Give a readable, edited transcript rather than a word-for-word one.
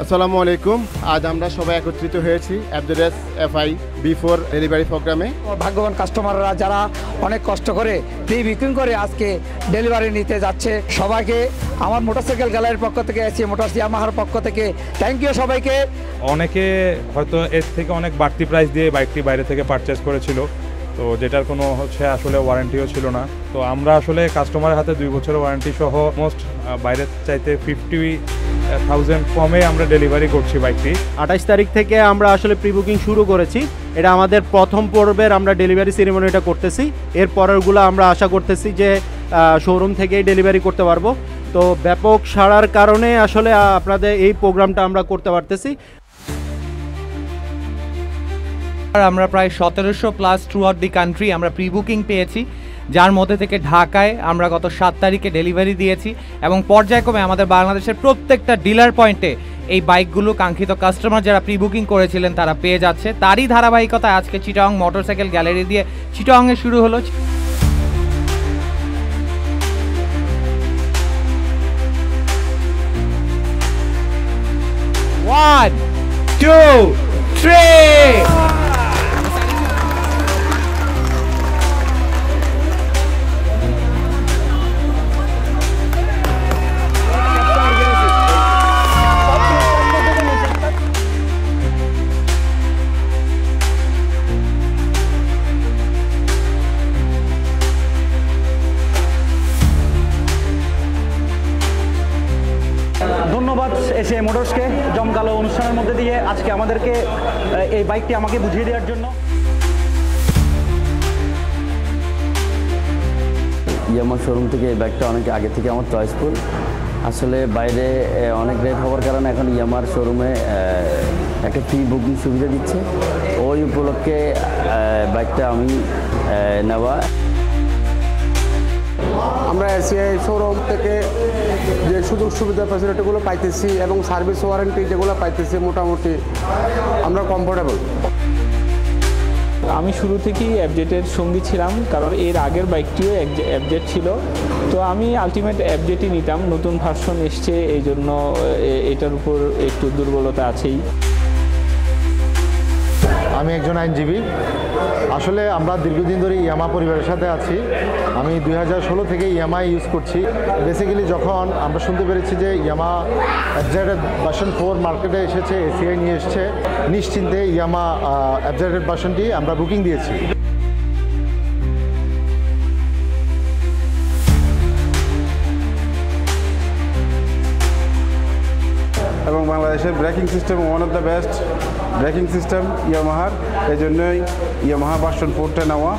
আসসালামু আলাইকুম। আজ আমরা সবাই একত্রিত হয়েছি FZS FI B4 ডেলিভারি প্রোগ্রামে। ভাগ্যবান কাস্টমাররা যারা অনেক কষ্ট করে প্রি বুকিং করে আজকে ডেলিভারি নিতে যাচ্ছে, সবাইকে আমার মোটরসাইকেল গ্যালারির পক্ষ থেকে, এসিএ মোটরস ইয়ামাহার পক্ষ থেকে থ্যাংক ইউ সবাইকে। অনেকে হয়তো এর থেকে অনেক বাড়তি প্রাইস দিয়ে বাইকটি বাইরে থেকে পারচেস করেছিল, তো যেটার কোনো আসলে ওয়ারেন্টিও ছিল না। তো আমরা আসলে কাস্টমারের হাতে 2 বছরের ওয়ারেন্টি সহ মোস্ট বাইরের চাইতে 50,000 কমে আমরা ডেলিভারি করছি বাইকটি। 28 তারিখ থেকে আমরা আসলে প্রি বুকিং শুরু করেছি। এটা আমাদের প্রথম পর্বের আমরা ডেলিভারি সেরিমনিটা করতেছি। এর পরেরগুলো আমরা আশা করতেছি যে শোরুম থেকেই ডেলিভারি করতে পারবো। তো ব্যাপক সাড়ার কারণে আসলে আপনাদের এই প্রোগ্রামটা আমরা করতে পারতেছি। আমরা প্রায় 1700+ থ্রু আউট দি কান্ট্রি আমরা প্রি বুকিং পেয়েছি, যার মধ্যে থেকে ঢাকায় আমরা গত 7 তারিখে ডেলিভারি দিয়েছি এবং পর্যায়ক্রমে আমাদের বাংলাদেশের প্রত্যেকটা ডিলার পয়েন্টে এই বাইকগুলো কাঙ্ক্ষিত কাস্টমার যারা প্রি বুকিং করেছিলেন তারা পেয়ে যাচ্ছে। তারই ধারাবাহিকতায় আজকে চিটাগং মোটরসাইকেল গ্যালারি দিয়ে চিটাগংয়ে শুরু হলো। 1, 2, 3 ধন্যবাদ এসিএ মোটরসকে জমকালো অনুষ্ঠানের মধ্যে দিয়ে আজকে আমাদেরকে এই বাইকটি আমাকে বুঝিয়ে দেওয়ার জন্য। ইয়ামাহা শোরুম থেকে এই বাইকটা অনেক আগে থেকে আমার চয়েসফুল। আসলে বাইরে অনেক রেট হওয়ার কারণে এখন ইয়ামাহার শোরুমে একটা প্রি বুকিং সুবিধা দিচ্ছে। ওই উপলক্ষে বাইকটা আমি নেওয়া। আমরা এসিআই শোরুম থেকে যে সুযোগ সুবিধা ফ্যাসিলিটিগুলো পাইতেছি এবং সার্ভিস ওয়ারেন্টি যেগুলো পাইতেছি মোটামুটি আমরা কমফোর্টেবল। আমি শুরু থেকেই FZ-এর সঙ্গী ছিলাম, কারণ এর আগের বাইকটিও FZ ছিল। তো আমি আলটিমেট FZ-ই নিতাম। নতুন ভার্সন এসছে, এই জন্য এটার উপর একটু দুর্বলতা আছেই। আমি একজন আইনজীবী। আসলে আমরা দীর্ঘদিন ধরে ইয়ামাহা পরিবারের সাথে আছি। আমি 2016 থেকে ইয়ামাহা ইউজ করছি। বেসিক্যালি যখন আমরা শুনতে পেরেছি যে ইয়ামাহা FZ ভার্সন 4 মার্কেটে এসেছে, এসিআই নিয়ে এসছে, নিশ্চিন্তে ইয়ামাহা FZ ভার্সনটি আমরা বুকিং দিয়েছি। এবং বাংলাদেশের braking system one of the best braking system ইয়ামাহার, এই জন্যই ইয়ামাহা ভার্সন 4টা নেওয়া।